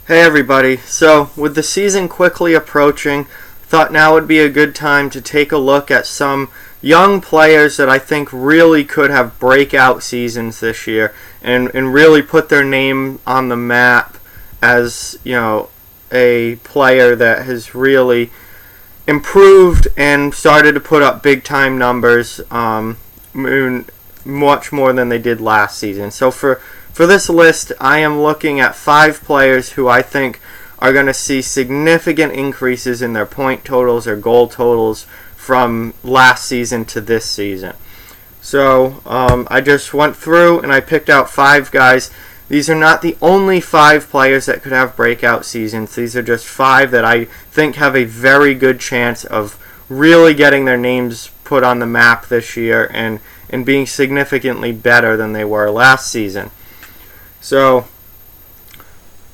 Hey everybody, so with the season quickly approaching, thought now would be a good time to take a look at some young players that I think really could have breakout seasons this year and really put their name on the map as, a player that has really improved and started to put up big time numbers, much more than they did last season. So for this list, I am looking at 5 players who I think are going to see significant increases in their point totals or goal totals from last season to this season. So I just went through and I picked out 5 guys. These are not the only 5 players that could have breakout seasons. These are just 5 that I think have a very good chance of really getting their names put on the map this year and being significantly better than they were last season. So,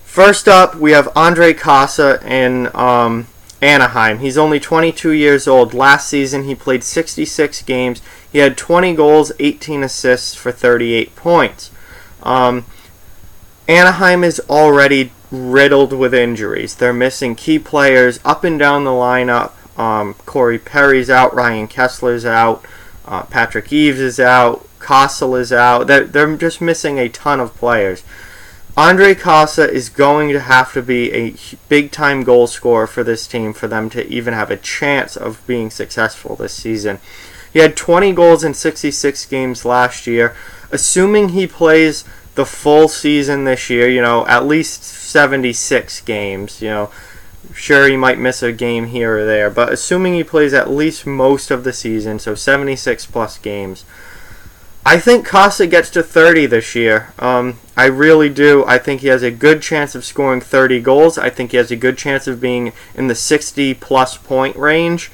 first up, we have Ondrej Kase in Anaheim. He's only 22 years old. Last season, he played 66 games. He had 20 goals, 18 assists for 38 points. Anaheim is already riddled with injuries. They're missing key players up and down the lineup. Corey Perry's out, Ryan Kessler's out, Patrick Eves is out, Kessel is out. They're just missing a ton of players. Ondrej Kase is going to have to be a big-time goal scorer for this team for them to even have a chance of being successful this season. He had 20 goals in 66 games last year. Assuming he plays the full season this year, at least 76 games, sure, he might miss a game here or there, but assuming he plays at least most of the season, so 76 plus games, I think Kase gets to 30 this year. I really do. I think he has a good chance of scoring 30 goals. I think he has a good chance of being in the 60 plus point range.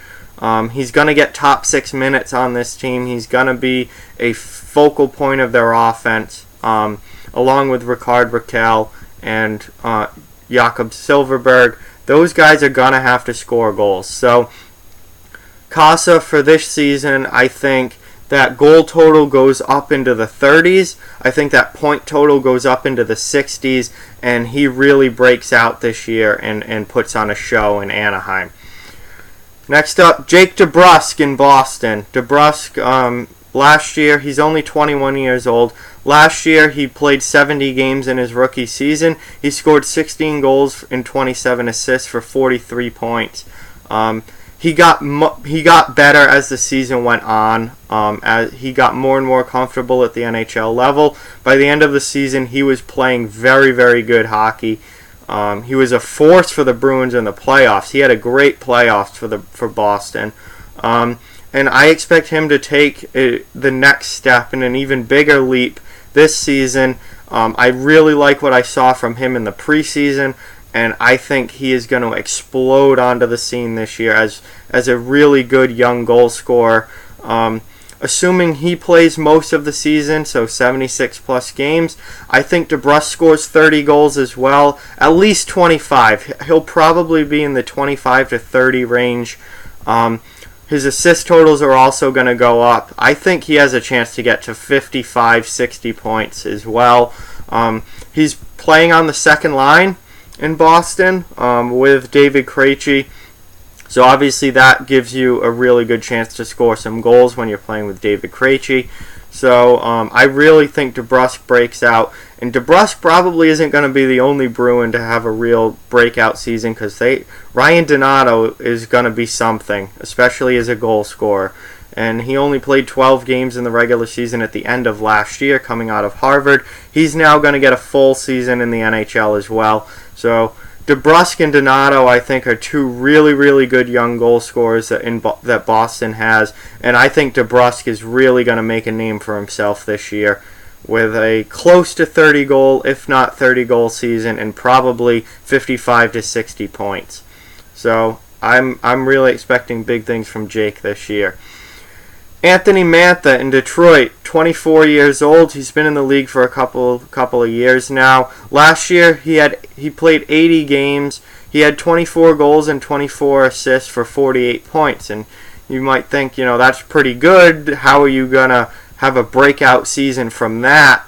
He's going to get top 6 minutes on this team. He's going to be a focal point of their offense, along with Rickard Rakell and Jakob Silfverberg. Those guys are going to have to score goals. So, Kase for this season, I think that goal total goes up into the 30s. I think that point total goes up into the 60s, and he really breaks out this year and puts on a show in Anaheim. Next up, Jake DeBrusk in Boston. DeBrusk, last year, he's only 21 years old. Last year, he played 70 games in his rookie season. He scored 16 goals and 27 assists for 43 points. He got better as the season went on. As he got more and more comfortable at the NHL level. By the end of the season, he was playing very, very good hockey. He was a force for the Bruins in the playoffs. He had a great playoffs for Boston. And I expect him to take the next step and an even bigger leap this season. I really like what I saw from him in the preseason, and I think he is going to explode onto the scene this year as a really good young goal scorer. Assuming he plays most of the season, so 76 plus games, I think DeBrusk scores 30 goals as well, at least 25. He'll probably be in the 25 to 30 range. His assist totals are also going to go up. I think he has a chance to get to 55, 60 points as well. He's playing on the second line in Boston with David Krejci. So obviously that gives you a really good chance to score some goals when you're playing with David Krejci. So I really think DeBrusk breaks out. And DeBrusk probably isn't going to be the only Bruin to have a real breakout season, because Ryan Donato is going to be something, especially as a goal scorer. And he only played 12 games in the regular season at the end of last year coming out of Harvard. He's now going to get a full season in the NHL as well. So DeBrusk and Donato, I think, are 2 really, really good young goal scorers that Boston has. And I think DeBrusk is really going to make a name for himself this year with a close to 30 goal, if not 30 goal season, and probably 55 to 60 points. So I'm really expecting big things from Jake this year. Anthony Mantha in Detroit, 24 years old. He's been in the league for a couple of years now. Last year he played 80 games. He had 24 goals and 24 assists for 48 points. And you might think, that's pretty good. How are you gonna have a breakout season from that?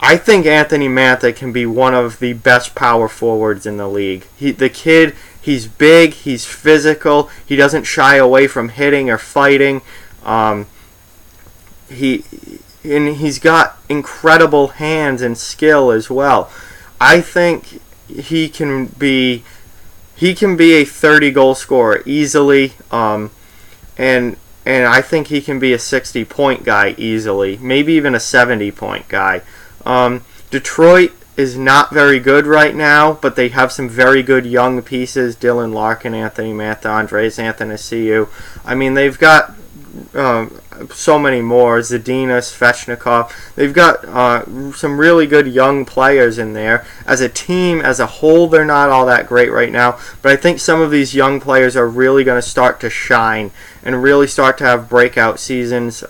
I think Anthony Mantha can be one of the best power forwards in the league. The kid, he's big, he's physical, he doesn't shy away from hitting or fighting. He's got incredible hands and skill as well. I think he can be a 30-goal scorer easily, and I think he can be a 60-point guy easily, maybe even a 70-point guy. Detroit is not very good right now, but they have some very good young pieces: Dylan Larkin, Anthony Mantha, Andres Athanasiou. I mean, they've got so many more. Zadina, Svechnikov. They've got some really good young players in there. As a team, as a whole, they're not all that great right now, but I think some of these young players are really going to start to shine and really start to have breakout seasons.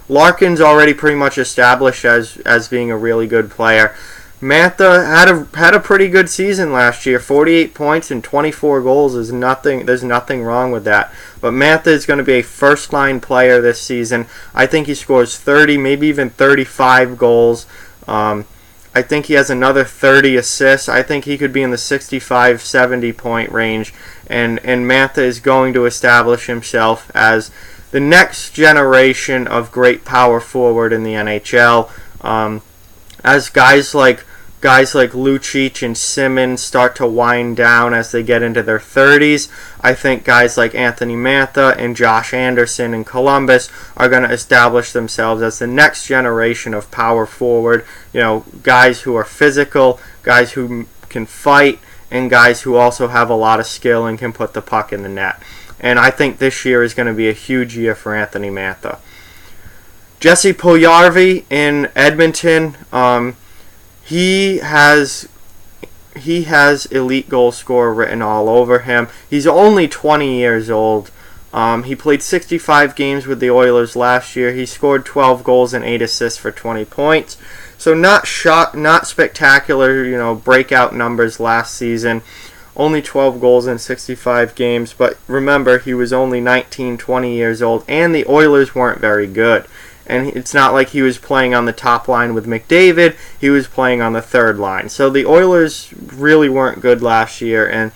Larkin's already pretty much established as being a really good player. Mantha had a pretty good season last year. 48 points and 24 goals is nothing. There's nothing wrong with that. But Mantha is going to be a first-line player this season. I think he scores 30, maybe even 35 goals. I think he has another 30 assists. I think he could be in the 65, 70-point range. And Mantha is going to establish himself as the next generation of great power forward in the NHL. As guys like Lucic and Simmons start to wind down as they get into their 30s, I think guys like Anthony Mantha and Josh Anderson in Columbus are going to establish themselves as the next generation of power forward. You know, guys who are physical, guys who can fight, and guys who also have a lot of skill and can put the puck in the net. And I think this year is going to be a huge year for Anthony Mantha. Jesse Puljujarvi in Edmonton, he has elite goal scorer written all over him. He's only 20 years old. He played 65 games with the Oilers last year. He scored 12 goals and 8 assists for 20 points. So not spectacular, breakout numbers last season. Only 12 goals in 65 games, but remember, he was only 19, 20 years old, and the Oilers weren't very good. And it's not like he was playing on the top line with McDavid, he was playing on the third line. So the Oilers really weren't good last year, and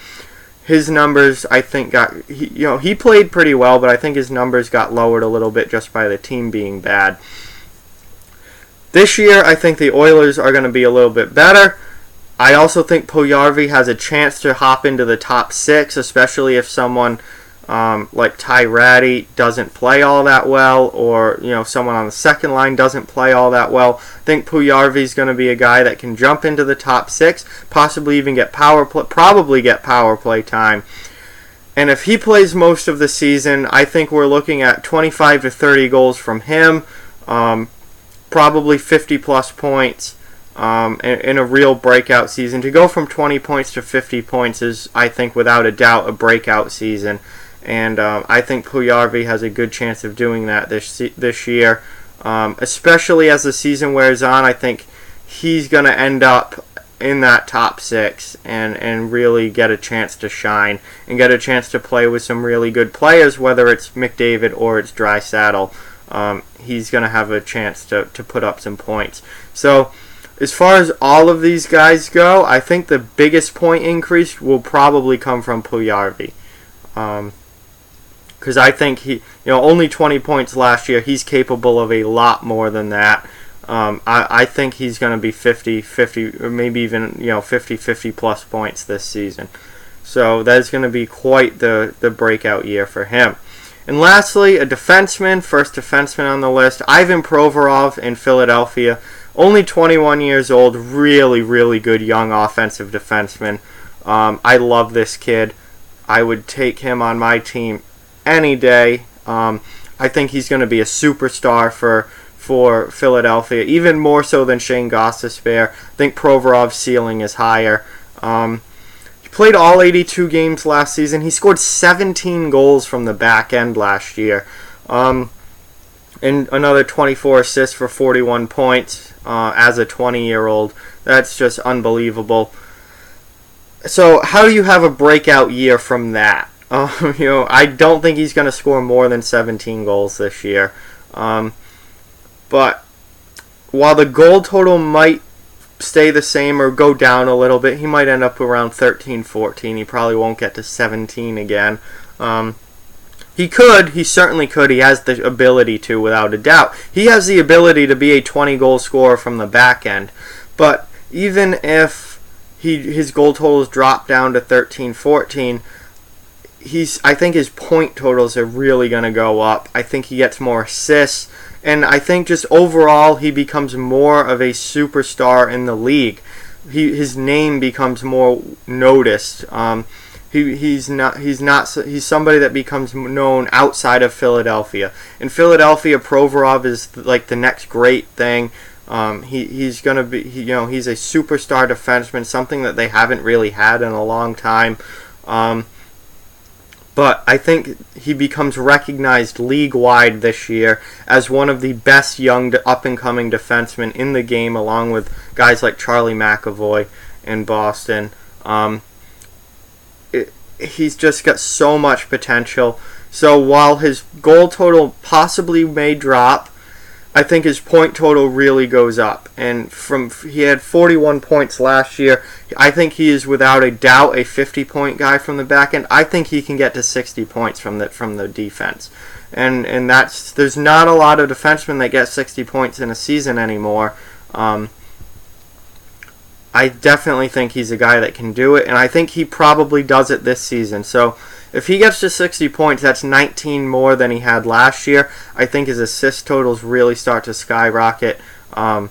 his numbers, I think, he played pretty well, but I think his numbers got lowered a little bit just by the team being bad. This year, I think the Oilers are going to be a little bit better. I also think Puljujarvi has a chance to hop into the top 6, especially if someone like Ty Rattie doesn't play all that well, or someone on the second line doesn't play all that well. I think Puljujarvi is going to be a guy that can jump into the top 6, possibly even get power play time. And if he plays most of the season, I think we're looking at 25 to 30 goals from him, probably 50 plus points. In a real breakout season. To go from 20 points to 50 points is, I think, without a doubt, a breakout season. And I think Puljujarvi has a good chance of doing that this year. Especially as the season wears on, I think he's going to end up in that top 6 and really get a chance to shine and get a chance to play with some really good players, whether it's McDavid or it's Draisaitl. He's going to have a chance to put up some points. So, as far as all of these guys go, I think the biggest point increase will probably come from Puljujarvi. Because I think he, only 20 points last year, he's capable of a lot more than that. I think he's going to be 50, or maybe even 50 plus points this season. So that's going to be quite the breakout year for him. And lastly, a defenseman, first defenseman on the list, Ivan Provorov in Philadelphia. Only 21 years old, really, really good young offensive defenseman. I love this kid. I would take him on my team any day. I think he's going to be a superstar for Philadelphia, even more so than Shane Gostisbehere. I think Provorov's ceiling is higher. He played all 82 games last season. He scored 17 goals from the back end last year. And another 24 assists for 41 points as a 20-year-old. That's just unbelievable. So how do you have a breakout year from that? I don't think he's going to score more than 17 goals this year. But while the goal total might stay the same or go down a little bit. He might end up around 13, 14. He probably won't get to 17 again. He certainly could. He has the ability to, without a doubt. He has the ability to be a 20-goal scorer from the back end. But even if his goal totals drop down to 13, 14, I think his point totals are really going to go up. I think he gets more assists. And I think just overall he becomes more of a superstar in the league. His name becomes more noticed. He's somebody that becomes known outside of Philadelphia. In Philadelphia, Provorov is like the next great thing. He's gonna be, he's a superstar defenseman, something that they haven't really had in a long time. But I think he becomes recognized league-wide this year as one of the best young up-and-coming defensemen in the game, along with guys like Charlie McAvoy in Boston. He's just got so much potential. So while his goal total possibly may drop, I think his point total really goes up. And he had 41 points last year. I think he is without a doubt a 50-point guy from the back end. I think he can get to 60 points from the defense. And there's not a lot of defensemen that get 60 points in a season anymore. I definitely think he's a guy that can do it, and I think he probably does it this season. So if he gets to 60 points, that's 19 more than he had last year. I think his assist totals really start to skyrocket, and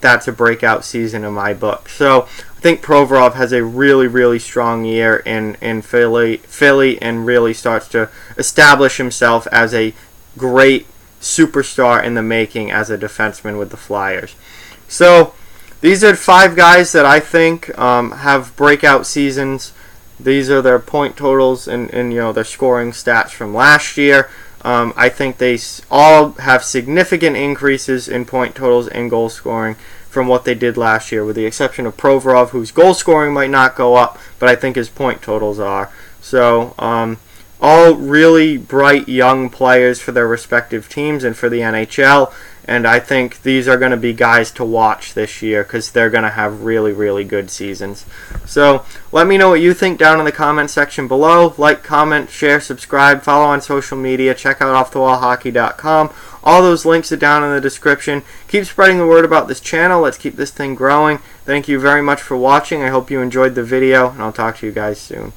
that's a breakout season in my book. So I think Provorov has a really, really strong year in Philly, and really starts to establish himself as a great superstar in the making as a defenseman with the Flyers. So these are 5 guys that I think have breakout seasons. These are their point totals and their scoring stats from last year. I think they all have significant increases in point totals and goal scoring from what they did last year, with the exception of Provorov, whose goal scoring might not go up, but I think his point totals are. So all really bright young players for their respective teams and for the NHL. And I think these are going to be guys to watch this year because they're going to have really, really good seasons. So let me know what you think down in the comment section below. Like, comment, share, subscribe, follow on social media. Check out offthewallhockey.com. All those links are down in the description. Keep spreading the word about this channel. Let's keep this thing growing. Thank you very much for watching. I hope you enjoyed the video, and I'll talk to you guys soon.